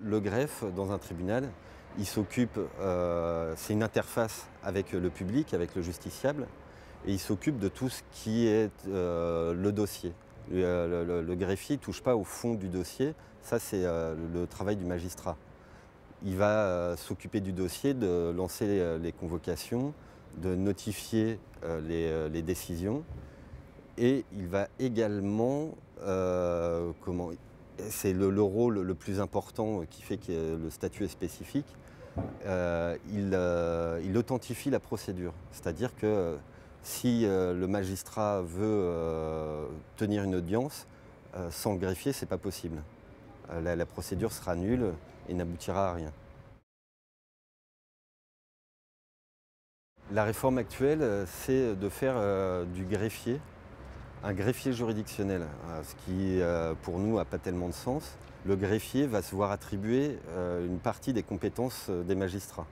Le greffe, dans un tribunal, il s'occupe, c'est une interface avec le public, avec le justiciable, et il s'occupe de tout ce qui est le dossier. Le greffier ne touche pas au fond du dossier, ça c'est le travail du magistrat. Il va s'occuper du dossier, de lancer les convocations, de notifier les décisions, et il va également, c'est le rôle le plus important qui fait que le statut est spécifique. Il authentifie la procédure. C'est-à-dire que si le magistrat veut tenir une audience, sans le greffier, ce n'est pas possible. La procédure sera nulle et n'aboutira à rien. La réforme actuelle, c'est de faire du greffier un greffier juridictionnel, ce qui, pour nous, n'a pas tellement de sens. Le greffier va se voir attribuer une partie des compétences des magistrats.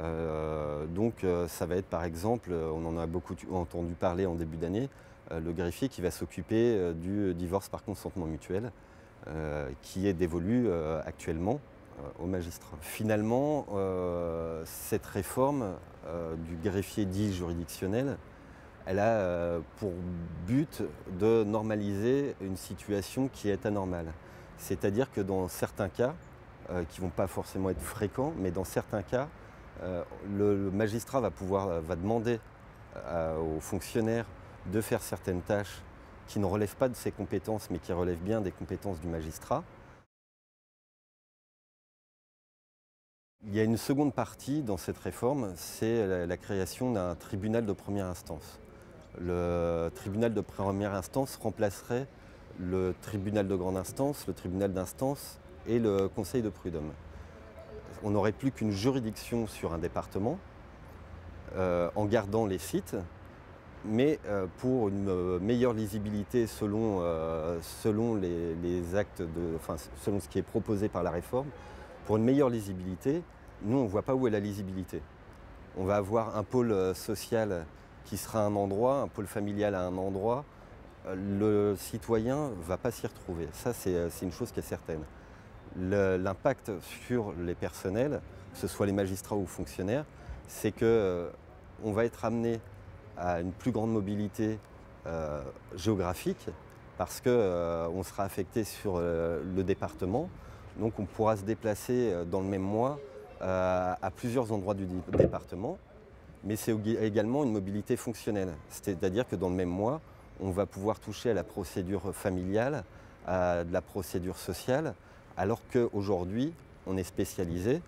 Donc ça va être par exemple, on en a beaucoup entendu parler en début d'année, le greffier qui va s'occuper du divorce par consentement mutuel, qui est dévolu actuellement aux magistrats. Finalement, cette réforme du greffier dit juridictionnel, elle a pour but de normaliser une situation qui est anormale. C'est-à-dire que dans certains cas, qui ne vont pas forcément être fréquents, mais dans certains cas, le magistrat va demander aux fonctionnaires de faire certaines tâches qui ne relèvent pas de ses compétences, mais qui relèvent bien des compétences du magistrat. Il y a une seconde partie dans cette réforme, c'est la création d'un tribunal de première instance. Le tribunal de première instance remplacerait le tribunal de grande instance, le tribunal d'instance et le conseil de prud'homme. On n'aurait plus qu'une juridiction sur un département, en gardant les sites, mais pour une meilleure lisibilité selon les actes, selon ce qui est proposé par la réforme, pour une meilleure lisibilité, nous on ne voit pas où est la lisibilité. On va avoir un pôle social qui sera à un endroit, un pôle familial à un endroit. Le citoyen ne va pas s'y retrouver. Ça, c'est une chose qui est certaine. L'impact sur les personnels, que ce soit les magistrats ou fonctionnaires, c'est qu'on va être amené à une plus grande mobilité géographique parce qu'on sera affecté sur le département. Donc on pourra se déplacer dans le même mois à plusieurs endroits du département, mais c'est également une mobilité fonctionnelle. C'est-à-dire que dans le même mois, on va pouvoir toucher à la procédure familiale, à de la procédure sociale, alors qu'aujourd'hui, on est spécialisé.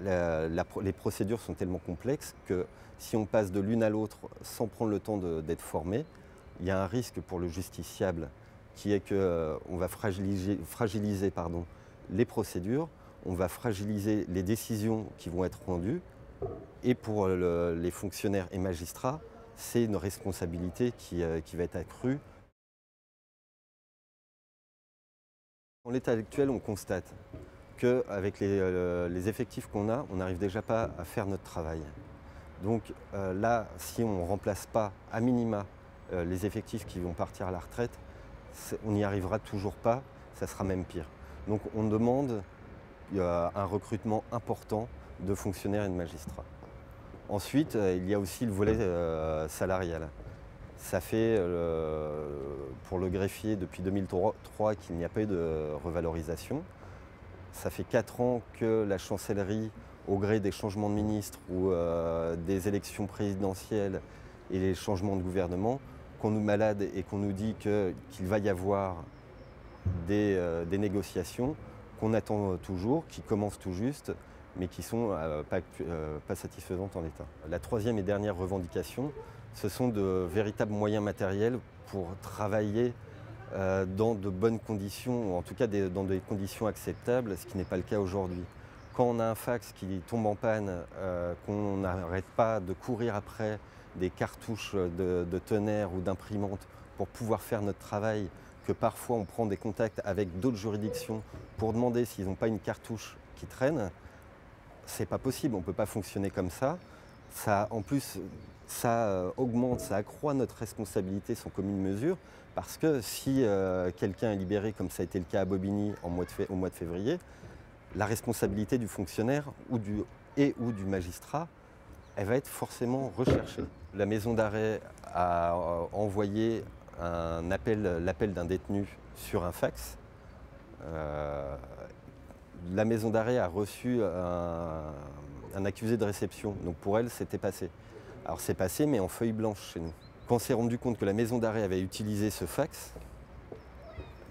Les procédures sont tellement complexes que si on passe de l'une à l'autre sans prendre le temps d'être formé, il y a un risque pour le justiciable qui est qu'on va fragiliser les procédures, on va fragiliser les décisions qui vont être rendues. Et pour les fonctionnaires et magistrats, c'est une responsabilité qui va être accrue. En l'état actuel, on constate qu'avec les effectifs qu'on a, on n'arrive déjà pas à faire notre travail. Donc là, si on ne remplace pas à minima les effectifs qui vont partir à la retraite, on n'y arrivera toujours pas, ça sera même pire. Donc on demande un recrutement important de fonctionnaires et de magistrats. Ensuite, il y a aussi le volet salarial. Ça fait pour le greffier depuis 2003 qu'il n'y a pas eu de revalorisation. Ça fait 4 ans que la chancellerie, au gré des changements de ministres ou des élections présidentielles et les changements de gouvernement, qu'on nous malade et qu'on nous dit qu'il va y avoir des négociations qu'on attend toujours, qui commencent tout juste, mais qui ne sont pas satisfaisantes en l'état. La troisième et dernière revendication, ce sont de véritables moyens matériels pour travailler dans de bonnes conditions, ou en tout cas dans des conditions acceptables, ce qui n'est pas le cas aujourd'hui. Quand on a un fax qui tombe en panne, qu'on n'arrête pas de courir après des cartouches de tonnerre ou d'imprimante pour pouvoir faire notre travail, que parfois on prend des contacts avec d'autres juridictions pour demander s'ils n'ont pas une cartouche qui traîne, c'est pas possible, on ne peut pas fonctionner comme ça. En plus, ça augmente, ça accroît notre responsabilité sans commune mesure, parce que si quelqu'un est libéré, comme ça a été le cas à Bobigny au mois de février, la responsabilité du fonctionnaire ou du magistrat, elle va être forcément recherchée. La maison d'arrêt a envoyé l'appel d'un détenu sur un fax. La maison d'arrêt a reçu un accusé de réception. Donc pour elle, c'était passé. Alors c'est passé, mais en feuille blanche chez nous. Quand on s'est rendu compte que la maison d'arrêt avait utilisé ce fax,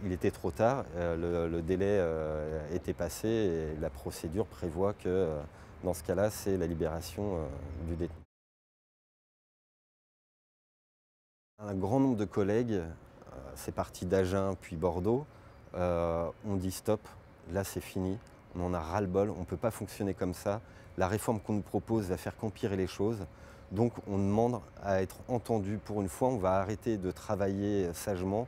il était trop tard, le délai était passé et la procédure prévoit que dans ce cas-là, c'est la libération du détenu. Un grand nombre de collègues, c'est parti d'Agen puis Bordeaux, ont dit stop, là c'est fini, on en a ras-le-bol, on ne peut pas fonctionner comme ça. La réforme qu'on nous propose va faire qu'empirer les choses. Donc on demande à être entendu pour une fois, on va arrêter de travailler sagement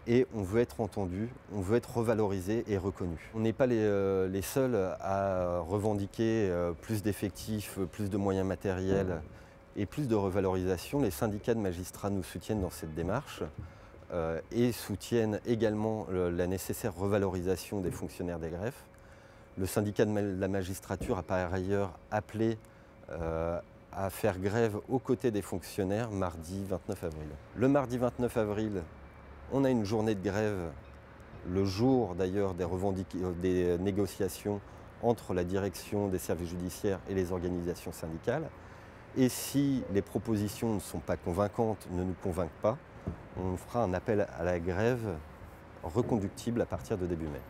et on veut être entendu, on veut être revalorisé et reconnu. On n'est pas les seuls à revendiquer plus d'effectifs, plus de moyens matériels et plus de revalorisation. Les syndicats de magistrats nous soutiennent dans cette démarche et soutiennent également la nécessaire revalorisation des fonctionnaires des greffes. Le syndicat de la magistrature a par ailleurs appelé à faire grève aux côtés des fonctionnaires mardi 29 avril. Le mardi 29 avril, on a une journée de grève, le jour d'ailleurs des négociations entre la direction des services judiciaires et les organisations syndicales. Et si les propositions ne sont pas convaincantes, ne nous convainquent pas, on fera un appel à la grève reconductible à partir de début mai.